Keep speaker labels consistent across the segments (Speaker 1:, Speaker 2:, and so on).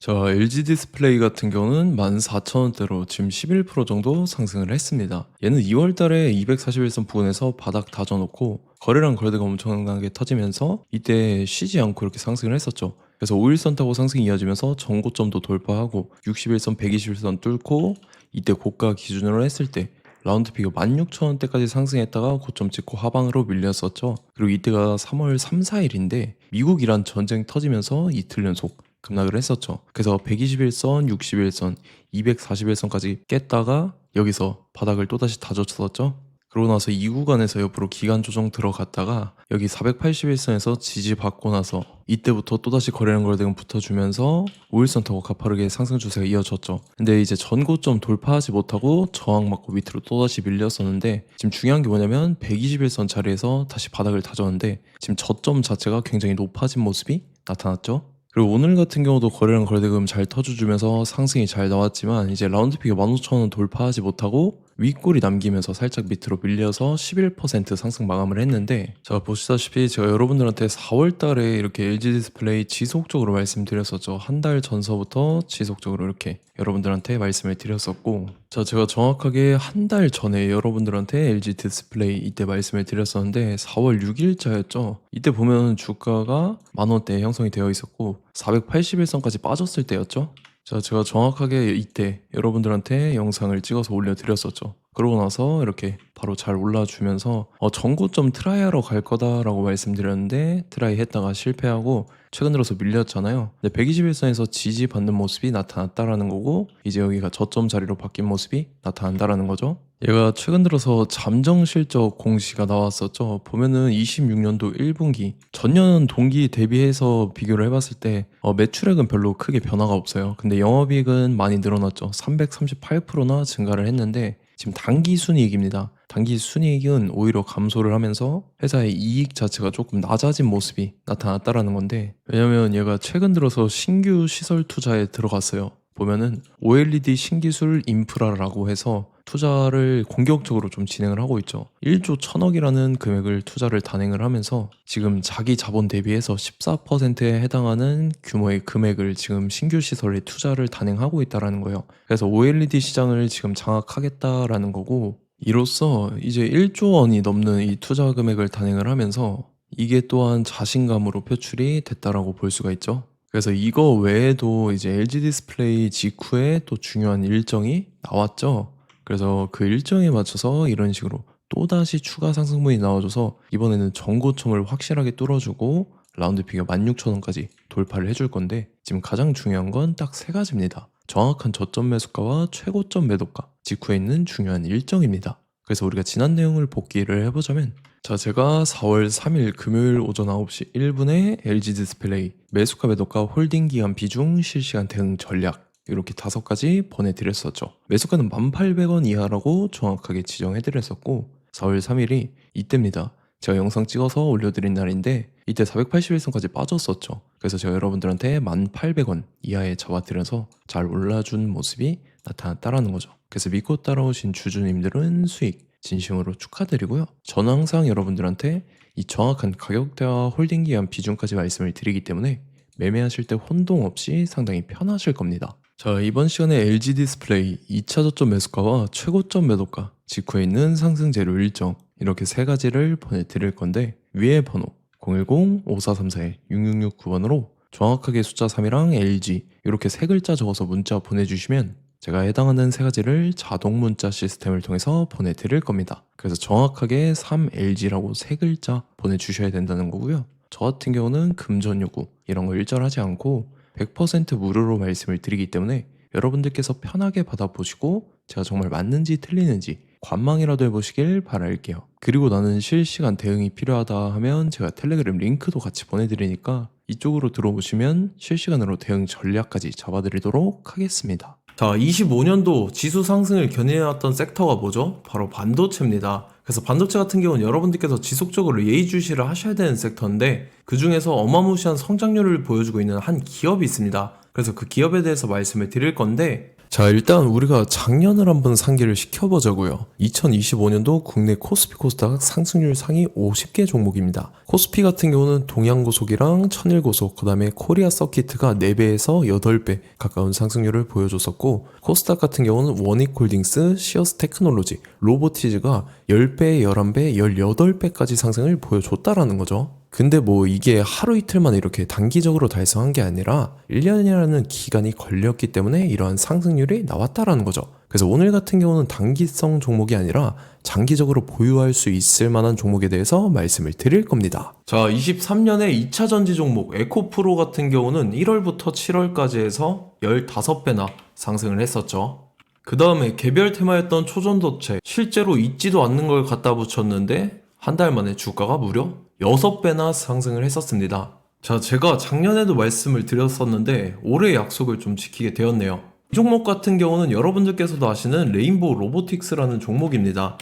Speaker 1: 자, LG 디스플레이 같은 경우는 14,000원대로 지금 11% 정도 상승을 했습니다. 얘는 2월 달에 241선 부근에서 바닥 다져놓고 거래량 거래대가 엄청나게 터지면서 이때 쉬지 않고 이렇게 상승을 했었죠. 그래서 5일선 타고 상승이 이어지면서 전고점도 돌파하고 61선, 121선 뚫고 이때 고가 기준으로 했을 때 라운드 피겨 16,000원대까지 상승했다가 고점 찍고 하방으로 밀렸었죠. 그리고 이때가 3월 3, 4일인데 미국 이란 전쟁 터지면서 이틀 연속 급락을 했었죠. 그래서 121선, 61선, 241선까지 깼다가 여기서 바닥을 또다시 다졌었죠. 그러고 나서 이 구간에서 옆으로 기간 조정 들어갔다가 여기 481선에서 지지받고 나서 이때부터 또다시 거래량 거래대금 붙어주면서 5일선 타고 가파르게 상승 추세가 이어졌죠. 근데 이제 전고점 돌파하지 못하고 저항 맞고 밑으로 또다시 밀렸었는데 지금 중요한 게 뭐냐면 121선 자리에서 다시 바닥을 다졌는데 지금 저점 자체가 굉장히 높아진 모습이 나타났죠. 그리고 오늘 같은 경우도 거래량 거래대금 잘 터져주면서 상승이 잘 나왔지만 이제 라운드픽이 15,000원 돌파하지 못하고 윗골이 남기면서 살짝 밑으로 밀려서 11% 상승 마감을 했는데, 자 보시다시피 제가 여러분들한테 4월 달에 이렇게 LG 디스플레이 지속적으로 말씀드렸었죠. 한 달 전서부터 지속적으로 이렇게 여러분들한테 말씀을 드렸었고, 자 제가 정확하게 한 달 전에 여러분들한테 LG 디스플레이 이때 말씀을 드렸었는데 4월 6일자였죠. 이때 보면 주가가 만원대 형성이 되어 있었고 481선까지 빠졌을 때였죠. 자, 제가 정확하게 이때 여러분들한테 영상을 찍어서 올려드렸었죠. 그러고 나서 이렇게 바로 잘 올라주면서 전고점 트라이하러 갈 거다라고 말씀드렸는데 트라이 했다가 실패하고 최근 들어서 밀렸잖아요. 근데 121선에서 지지받는 모습이 나타났다라는 거고 이제 여기가 저점 자리로 바뀐 모습이 나타난다라는 거죠. 얘가 최근 들어서 잠정 실적 공시가 나왔었죠. 보면은 26년도 1분기 전년 동기 대비해서 비교를 해봤을 때 매출액은 별로 크게 변화가 없어요. 근데 영업이익은 많이 늘어났죠. 338%나 증가를 했는데 지금 당기 순이익입니다. 단기 순이익은 오히려 감소를 하면서 회사의 이익 자체가 조금 낮아진 모습이 나타났다라는 건데, 왜냐면 얘가 최근 들어서 신규 시설 투자에 들어갔어요. 보면은 OLED 신기술 인프라라고 해서 투자를 공격적으로 좀 진행을 하고 있죠. 1조 1000억이라는 금액을 투자를 단행을 하면서 지금 자기 자본 대비해서 14%에 해당하는 규모의 금액을 지금 신규 시설에 투자를 단행하고 있다라는 거예요. 그래서 OLED 시장을 지금 장악하겠다라는 거고, 이로써 이제 1조 원이 넘는 이 투자 금액을 단행을 하면서 이게 또한 자신감으로 표출이 됐다라고 볼 수가 있죠. 그래서 이거 외에도 이제 LG 디스플레이 직후에 또 중요한 일정이 나왔죠. 그래서 그 일정에 맞춰서 이런 식으로 또다시 추가 상승분이 나와줘서 이번에는 전고점을 확실하게 뚫어주고 라운드 피겨 16,000원까지 돌파를 해줄 건데, 지금 가장 중요한 건 딱 세 가지입니다. 정확한 저점 매수가와 최고점 매도가, 직후에 있는 중요한 일정입니다. 그래서 우리가 지난 내용을 복기를 해보자면, 자 제가 4월 3일 금요일 오전 9시 1분에 LG 디스플레이 매수가 매도가 홀딩 기간 비중 실시간 대응 전략 이렇게 5가지 보내드렸었죠. 매수가는 1,800원 이하라고 정확하게 지정해드렸었고 4월 3일이 이때입니다. 제가 영상 찍어서 올려드린 날인데 이때 481선까지 빠졌었죠. 그래서 제가 여러분들한테 1,800원 이하에 잡아드려서 잘 올라준 모습이 나타났다라는 거죠. 그래서 믿고 따라오신 주주님들은 수익 진심으로 축하드리고요. 저는 항상 여러분들한테 이 정확한 가격대와 홀딩 기간 비중까지 말씀을 드리기 때문에 매매하실 때 혼동 없이 상당히 편하실 겁니다. 자, 이번 시간에 LG 디스플레이 2차 저점 매수가와 최고점 매도가, 직후에 있는 상승 재료 일정 이렇게 세 가지를 보내드릴 건데, 위에 번호 010-5434-6669번으로 정확하게 숫자 3이랑 LG 이렇게 세 글자 적어서 문자 보내주시면 제가 해당하는 세 가지를 자동 문자 시스템을 통해서 보내드릴 겁니다. 그래서 정확하게 3LG라고 세 글자 보내주셔야 된다는 거고요. 저 같은 경우는 금전 요구 이런 거 일절하지 않고 100% 무료로 말씀을 드리기 때문에 여러분들께서 편하게 받아보시고 제가 정말 맞는지 틀리는지 관망이라도 해보시길 바랄게요. 그리고 나는 실시간 대응이 필요하다 하면 제가 텔레그램 링크도 같이 보내드리니까 이쪽으로 들어오시면 실시간으로 대응 전략까지 잡아드리도록 하겠습니다. 자, 25년도 지수 상승을 견인해왔던 섹터가 뭐죠? 바로 반도체입니다. 그래서 반도체 같은 경우는 여러분들께서 지속적으로 예의주시를 하셔야 되는 섹터인데, 그 중에서 어마무시한 성장률을 보여주고 있는 한 기업이 있습니다. 그래서 그 기업에 대해서 말씀을 드릴 건데, 자, 일단 우리가 작년을 한번 상기를 시켜보자고요. 2025년도 국내 코스피 코스닥 상승률 상위 50개 종목입니다. 코스피 같은 경우는 동양고속이랑 천일고속, 그 다음에 코리아 서키트가 4배에서 8배 가까운 상승률을 보여줬었고, 코스닥 같은 경우는 원익홀딩스, 시어스 테크놀로지, 로보티즈가 10배, 11배, 18배까지 상승을 보여줬다라는 거죠. 근데 뭐 이게 하루 이틀만 이렇게 단기적으로 달성한 게 아니라 1년이라는 기간이 걸렸기 때문에 이러한 상승률이 나왔다라는 거죠. 그래서 오늘 같은 경우는 단기성 종목이 아니라 장기적으로 보유할 수 있을 만한 종목에 대해서 말씀을 드릴 겁니다. 자, 23년에 2차 전지 종목 에코프로 같은 경우는 1월부터 7월까지 해서 15배나 상승을 했었죠. 그 다음에 개별 테마였던 초전도체, 실제로 있지도 않는 걸 갖다 붙였는데 한 달 만에 주가가 무려 6배나 상승을 했었습니다. 자, 제가 작년에도 말씀을 드렸었는데 올해 약속을 좀 지키게 되었네요. 이 종목 같은 경우는 여러분들께서도 아시는 레인보우 로보틱스라는 종목입니다.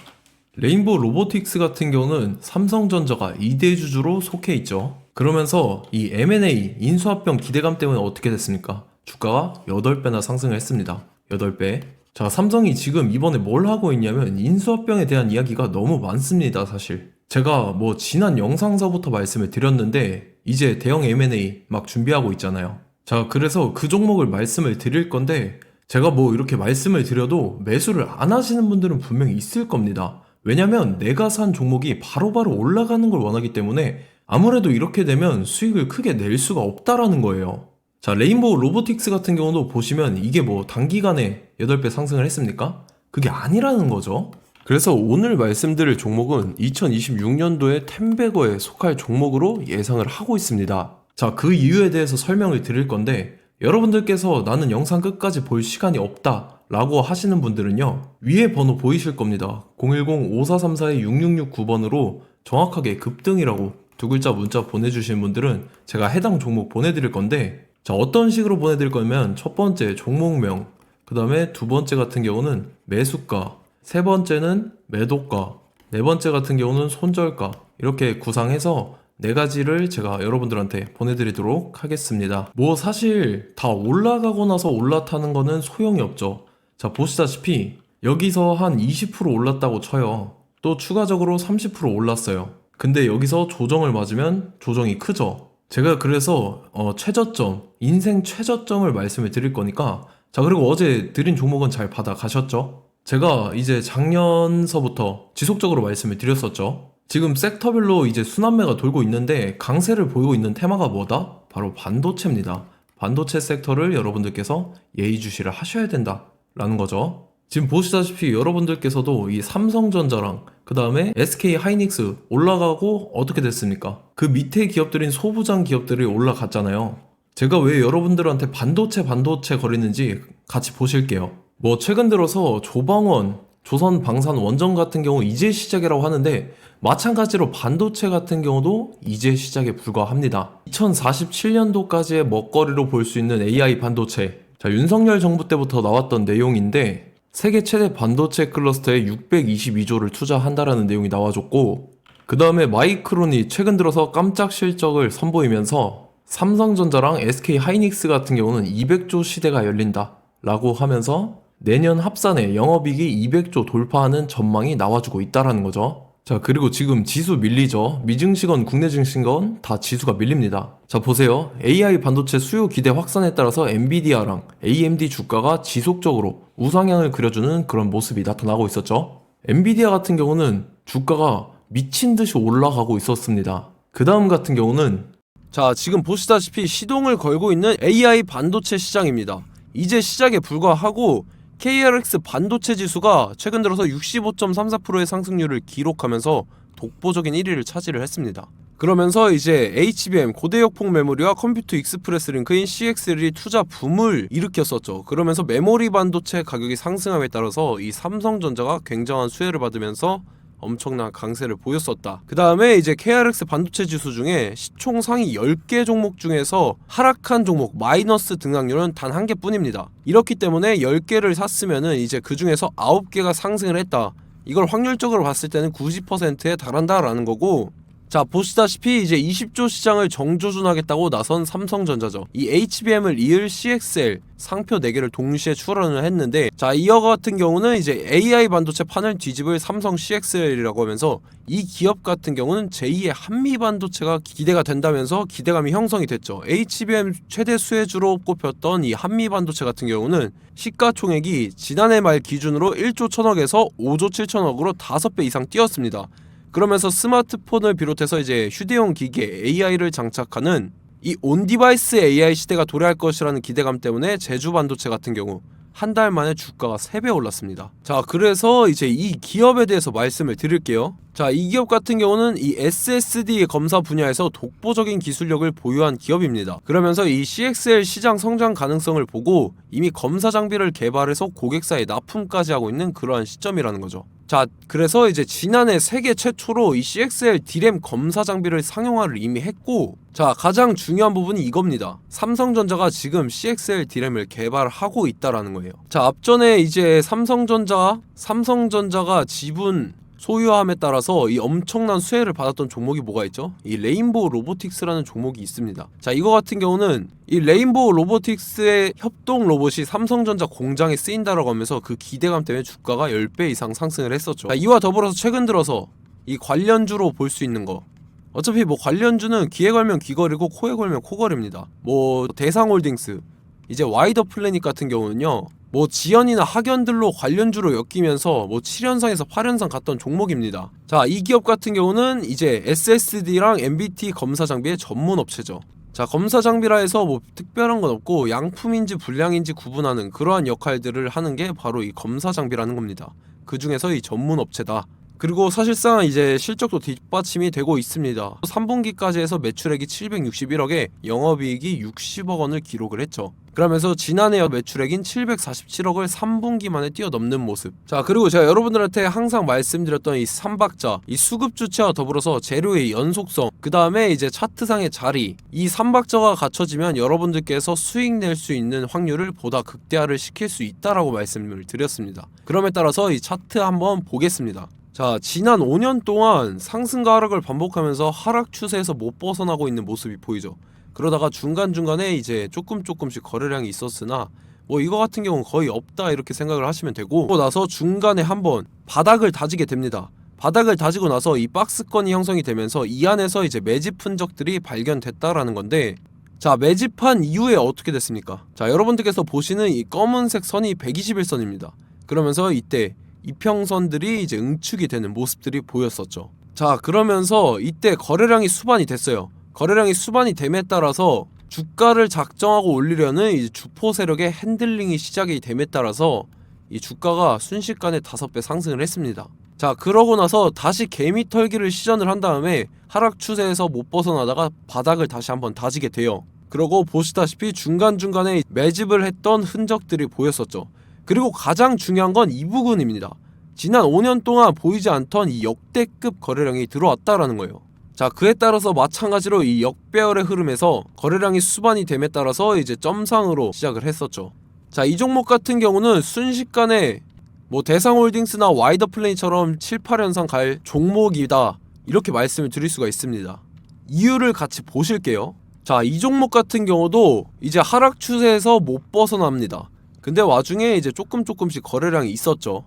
Speaker 1: 레인보우 로보틱스 같은 경우는 삼성전자가 2대 주주로 속해 있죠. 그러면서 이 M&A 인수합병 기대감 때문에 어떻게 됐습니까? 주가가 8배나 상승을 했습니다. 8배. 자, 삼성이 지금 이번에 뭘 하고 있냐면 인수합병에 대한 이야기가 너무 많습니다, 사실. 제가 뭐 지난 영상서부터 말씀을 드렸는데 이제 대형 M&A 막 준비하고 있잖아요. 자, 그래서 그 종목을 말씀을 드릴 건데 제가 뭐 이렇게 말씀을 드려도 매수를 안 하시는 분들은 분명히 있을 겁니다. 왜냐면 내가 산 종목이 바로바로 올라가는 걸 원하기 때문에 아무래도 이렇게 되면 수익을 크게 낼 수가 없다라는 거예요. 자, 레인보우 로보틱스 같은 경우도 보시면 이게 뭐 단기간에 8배 상승을 했습니까? 그게 아니라는 거죠. 그래서 오늘 말씀드릴 종목은 2026년도에 템베거에 속할 종목으로 예상을 하고 있습니다. 자, 그 이유에 대해서 설명을 드릴 건데 여러분들께서 나는 영상 끝까지 볼 시간이 없다 라고 하시는 분들은요, 위에 번호 보이실 겁니다. 010-5434-6669번으로 정확하게 급등이라고 2글자 문자 보내주신 분들은 제가 해당 종목 보내드릴 건데, 자, 어떤 식으로 보내드릴 거냐면 첫 번째 종목명, 그 다음에 두 번째 같은 경우는 매수가, 세 번째는 매도가, 네 번째 같은 경우는 손절가, 이렇게 구상해서 4가지를 제가 여러분들한테 보내드리도록 하겠습니다. 뭐 사실 다 올라가고 나서 올라타는 거는 소용이 없죠. 자, 보시다시피 여기서 한 20% 올랐다고 쳐요. 또 추가적으로 30% 올랐어요. 근데 여기서 조정을 맞으면 조정이 크죠. 제가 그래서 최저점, 인생 최저점을 말씀을 드릴 거니까, 자, 그리고 어제 드린 종목은 잘 받아가셨죠? 제가 이제 작년서부터 지속적으로 말씀을 드렸었죠. 지금 섹터별로 이제 순환매가 돌고 있는데 강세를 보이고 있는 테마가 뭐다? 바로 반도체입니다. 반도체 섹터를 여러분들께서 예의주시를 하셔야 된다라는 거죠. 지금 보시다시피 여러분들께서도 이 삼성전자랑 그 다음에 SK 하이닉스 올라가고 어떻게 됐습니까? 그 밑에 기업들인 소부장 기업들이 올라갔잖아요. 제가 왜 여러분들한테 반도체 거리는지 같이 보실게요. 뭐 최근 들어서 조방원, 조선방산원전 같은 경우 이제 시작이라고 하는데 마찬가지로 반도체 같은 경우도 이제 시작에 불과합니다. 2047년도까지의 먹거리로 볼 수 있는 AI 반도체. 자, 윤석열 정부 때부터 나왔던 내용인데 세계 최대 반도체 클러스터에 622조를 투자한다라는 내용이 나와줬고, 그 다음에 마이크론이 최근 들어서 깜짝 실적을 선보이면서 삼성전자랑 SK 하이닉스 같은 경우는 200조 시대가 열린다 라고 하면서 내년 합산에 영업이익이 200조 돌파하는 전망이 나와주고 있다라는 거죠. 자, 그리고 지금 지수 밀리죠. 미증시건 국내 증시건 다 지수가 밀립니다. 자, 보세요. AI 반도체 수요 기대 확산에 따라서 엔비디아랑 AMD 주가가 지속적으로 우상향을 그려주는 그런 모습이 나타나고 있었죠. 엔비디아 같은 경우는 주가가 미친 듯이 올라가고 있었습니다. 그 다음 같은 경우는, 자, 지금 보시다시피 시동을 걸고 있는 AI 반도체 시장입니다. 이제 시작에 불과하고 KRX 반도체 지수가 최근 들어서 65.34%의 상승률을 기록하면서 독보적인 1위를 차지를 했습니다. 그러면서 이제 HBM 고대역폭 메모리와 컴퓨터 익스프레스 링크인 CXL이 투자 붐을 일으켰었죠. 그러면서 메모리 반도체 가격이 상승함에 따라서 이 삼성전자가 굉장한 수혜를 받으면서 엄청난 강세를 보였었다. 그 다음에 이제 KRX 반도체 지수 중에 시총 상위 10개 종목 중에서 하락한 종목 마이너스 등락률은 단 1개뿐입니다. 이렇기 때문에 10개를 샀으면은 이제 그 중에서 9개가 상승을 했다. 이걸 확률적으로 봤을 때는 90%에 달한다라는 거고,
Speaker 2: 자, 보시다시피 이제 20조 시장을 정조준하겠다고 나선 삼성전자죠. 이 HBM을 이을 CXL 상표 4개를 동시에 출원을 했는데, 자, 이어 같은 경우는 이제 AI 반도체 판을 뒤집을 삼성 CXL이라고 하면서 이 기업 같은 경우는 제2의 한미 반도체가 기대가 된다면서 기대감이 형성이 됐죠. HBM 최대 수혜주로 꼽혔던 이 한미 반도체 같은 경우는 시가총액이 지난해 말 기준으로 1조 1000억에서 5조 7천억으로 5배 이상 뛰었습니다. 그러면서 스마트폰을 비롯해서 이제 휴대용 기기에 AI를 장착하는 이 온디바이스 AI 시대가 도래할 것이라는 기대감 때문에 제주 반도체 같은 경우 한 달 만에 주가가 3배 올랐습니다. 자, 그래서 이제 이 기업에 대해서 말씀을 드릴게요. 자, 이 기업 같은 경우는 이 SSD 검사 분야에서 독보적인 기술력을 보유한 기업입니다. 그러면서 이 CXL 시장 성장 가능성을 보고 이미 검사 장비를 개발해서 고객사에 납품까지 하고 있는 그러한 시점이라는 거죠. 자, 그래서 이제 지난해 세계 최초로 이 CXL D램 검사 장비를 상용화를 이미 했고, 자, 가장 중요한 부분이 이겁니다. 삼성전자가 지금 CXL D램을 개발하고 있다라는 거예요. 자, 앞전에 이제 삼성전자가 지분 소유함에 따라서 이 엄청난 수혜를 받았던 종목이 뭐가 있죠? 이 레인보우 로보틱스라는 종목이 있습니다. 자, 이거 같은 경우는 이 레인보우 로보틱스의 협동 로봇이 삼성전자 공장에 쓰인다라고 하면서 그 기대감 때문에 주가가 10배 이상 상승을 했었죠. 자, 이와 더불어서 최근 들어서 이 관련주로 볼 수 있는 거, 어차피 뭐 관련주는 귀에 걸면 귀걸이고 코에 걸면 코걸입니다. 뭐 대상홀딩스, 이제 와이더 플래닛 같은 경우는요, 뭐 지연이나 학연들로 관련주로 엮이면서 뭐 7연상에서 8연상 갔던 종목입니다. 자, 이 기업 같은 경우는 이제 SSD랑 MBT 검사 장비의 전문 업체죠. 자, 검사 장비라 해서 뭐 특별한 건 없고 양품인지 불량인지 구분하는 그러한 역할들을 하는 게 바로 이 검사 장비라는 겁니다. 그 중에서 이 전문 업체다. 그리고 사실상 이제 실적도 뒷받침이 되고 있습니다. 3분기까지 해서 매출액이 761억에 영업이익이 60억 원을 기록을 했죠. 그러면서 지난해 매출액인 747억을 3분기 만에 뛰어넘는 모습. 자, 그리고 제가 여러분들한테 항상 말씀드렸던 이 3박자, 이 수급 주체와 더불어서 재료의 연속성, 그 다음에 이제 차트상의 자리, 이 3박자가 갖춰지면 여러분들께서 수익 낼 수 있는 확률을 보다 극대화를 시킬 수 있다라고 말씀을 드렸습니다. 그럼에 따라서 이 차트 한번 보겠습니다. 자, 지난 5년 동안 상승과 하락을 반복하면서 하락 추세에서 못 벗어나고 있는 모습이 보이죠. 그러다가 중간중간에 이제 조금씩 거래량이 있었으나 뭐 이거 같은 경우는 거의 없다 이렇게 생각을 하시면 되고, 그러고 나서 중간에 한번 바닥을 다지게 됩니다. 바닥을 다지고 나서 이 박스권이 형성이 되면서 이 안에서 이제 매집 흔적들이 발견됐다라는 건데, 자, 매집한 이후에 어떻게 됐습니까? 자, 여러분들께서 보시는 이 검은색 선이 121선입니다. 그러면서 이때 이평선들이 이제 응축이 되는 모습들이 보였었죠. 자, 그러면서 이때 거래량이 수반이 됐어요. 거래량이 수반이 됨에 따라서 주가를 작정하고 올리려는 이제 주포 세력의 핸들링이 시작이 됨에 따라서 이 주가가 순식간에 5배 상승을 했습니다. 자, 그러고 나서 다시 개미 털기를 시전을 한 다음에 하락 추세에서 못 벗어나다가 바닥을 다시 한번 다지게 돼요. 그러고 보시다시피 중간중간에 매집을 했던 흔적들이 보였었죠. 그리고 가장 중요한 건 이 부분입니다. 지난 5년 동안 보이지 않던 이 역대급 거래량이 들어왔다라는 거예요. 자, 그에 따라서 마찬가지로 이 역배열의 흐름에서 거래량이 수반이 됨에 따라서 이제 점상으로 시작을 했었죠. 자, 이 종목 같은 경우는 순식간에 뭐 대상홀딩스나 와이더 플래닛처럼 7, 8연상 갈 종목이다 이렇게 말씀을 드릴 수가 있습니다. 이유를 같이 보실게요. 자, 이 종목 같은 경우도 이제 하락 추세에서 못 벗어납니다. 근데 와중에 이제 조금씩 거래량이 있었죠.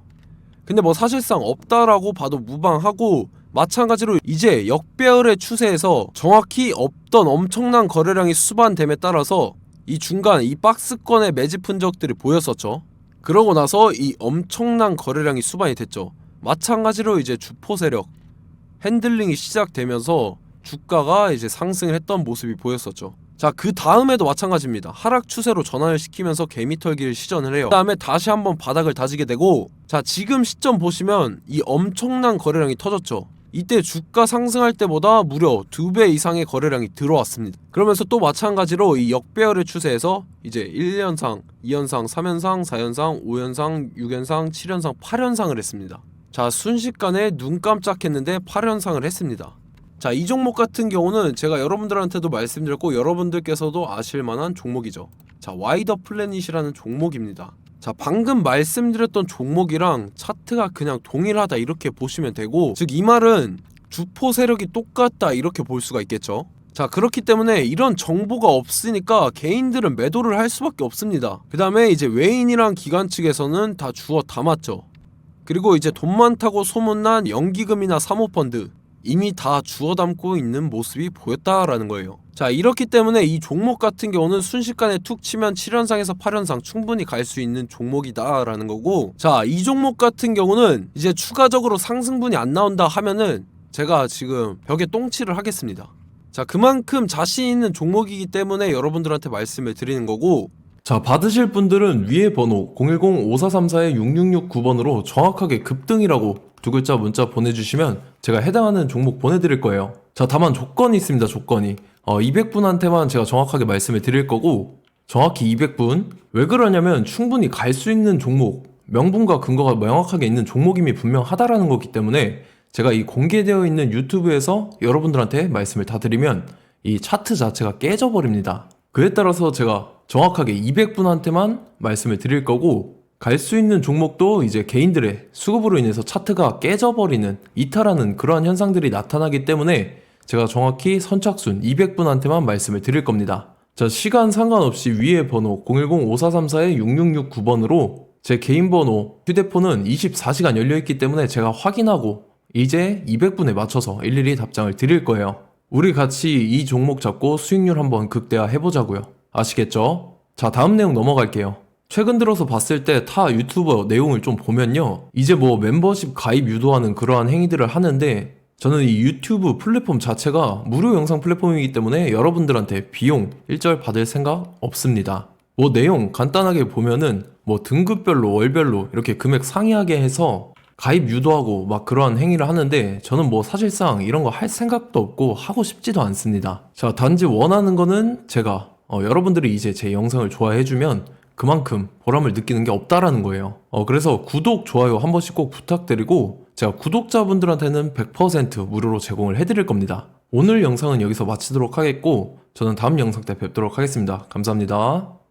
Speaker 2: 근데 뭐 사실상 없다라고 봐도 무방하고, 마찬가지로 이제 역배열의 추세에서 정확히 없던 엄청난 거래량이 수반됨에 따라서 이 중간 이 박스권의 매집 흔적들이 보였었죠. 그러고 나서 이 엄청난 거래량이 수반이 됐죠. 마찬가지로 이제 주포 세력 핸들링이 시작되면서 주가가 이제 상승을 했던 모습이 보였었죠. 자, 그 다음에도 마찬가지입니다. 하락 추세로 전환을 시키면서 개미털기를 시전을 해요. 그 다음에 다시 한번 바닥을 다지게 되고, 자, 지금 시점 보시면 이 엄청난 거래량이 터졌죠. 이때 주가 상승할 때보다 무려 2배 이상의 거래량이 들어왔습니다. 그러면서 또 마찬가지로 이 역배열의 추세에서 이제 1연상, 2연상, 3연상, 4연상, 5연상, 6연상, 7연상, 8연상을 했습니다. 자, 순식간에 눈 깜짝했는데 8연상을 했습니다. 자, 이 종목 같은 경우는 제가 여러분들한테도 말씀드렸고 여러분들께서도 아실만한 종목이죠. 자, 와이더 플래닛이라는 종목입니다. 자, 방금 말씀드렸던 종목이랑 차트가 그냥 동일하다 이렇게 보시면 되고, 즉 이 말은 주포 세력이 똑같다 이렇게 볼 수가 있겠죠. 자, 그렇기 때문에 이런 정보가 없으니까 개인들은 매도를 할 수밖에 없습니다. 그 다음에 이제 외인이랑 기관 측에서는 다 주워 담았죠. 그리고 이제 돈 많다고 소문난 연기금이나 사모펀드 이미 다 주워 담고 있는 모습이 보였다라는 거예요. 자, 이렇기 때문에 이 종목 같은 경우는 순식간에 툭 치면 7연상에서 8연상 충분히 갈 수 있는 종목이다라는 거고, 자, 이 종목 같은 경우는 이제 추가적으로 상승분이 안 나온다 하면은 제가 지금 벽에 똥칠을 하겠습니다. 자, 그만큼 자신 있는 종목이기 때문에 여러분들한테 말씀을 드리는 거고,
Speaker 1: 자, 받으실 분들은 위에 번호 010-5434-6669번으로 정확하게 급등이라고 두 글자 문자 보내주시면 제가 해당하는 종목 보내드릴 거예요. 자, 다만 조건이 있습니다. 조건이 200분한테만 제가 정확하게 말씀을 드릴 거고, 정확히 200분. 왜 그러냐면 충분히 갈 수 있는 종목, 명분과 근거가 명확하게 있는 종목임이 분명하다라는 거기 때문에 제가 이 공개되어 있는 유튜브에서 여러분들한테 말씀을 다 드리면 이 차트 자체가 깨져버립니다. 그에 따라서 제가 정확하게 200분한테만 말씀을 드릴 거고, 갈 수 있는 종목도 이제 개인들의 수급으로 인해서 차트가 깨져버리는, 이탈하는 그러한 현상들이 나타나기 때문에 제가 정확히 선착순 200분한테만 말씀을 드릴 겁니다. 자, 시간 상관없이 위에 번호 010-5434-6669번으로 제 개인 번호, 휴대폰은 24시간 열려있기 때문에 제가 확인하고 이제 200분에 맞춰서 일일이 답장을 드릴 거예요. 우리 같이 이 종목 잡고 수익률 한번 극대화 해보자고요. 아시겠죠? 자, 다음 내용 넘어갈게요. 최근 들어서 봤을 때 타 유튜버 내용을 좀 보면요, 이제 뭐 멤버십 가입 유도하는 그러한 행위들을 하는데, 저는 이 유튜브 플랫폼 자체가 무료 영상 플랫폼이기 때문에 여러분들한테 비용 일절 받을 생각 없습니다. 뭐 내용 간단하게 보면은 뭐 등급별로 월별로 이렇게 금액 상이하게 해서 가입 유도하고 막 그러한 행위를 하는데, 저는 뭐 사실상 이런 거 할 생각도 없고 하고 싶지도 않습니다. 자, 단지 원하는 거는 제가 여러분들이 이제 제 영상을 좋아해주면 그만큼 보람을 느끼는 게 없다라는 거예요. 그래서 구독, 좋아요 한 번씩 꼭 부탁드리고, 제가 구독자분들한테는 100% 무료로 제공을 해드릴 겁니다. 오늘 영상은 여기서 마치도록 하겠고, 저는 다음 영상 때 뵙도록 하겠습니다. 감사합니다.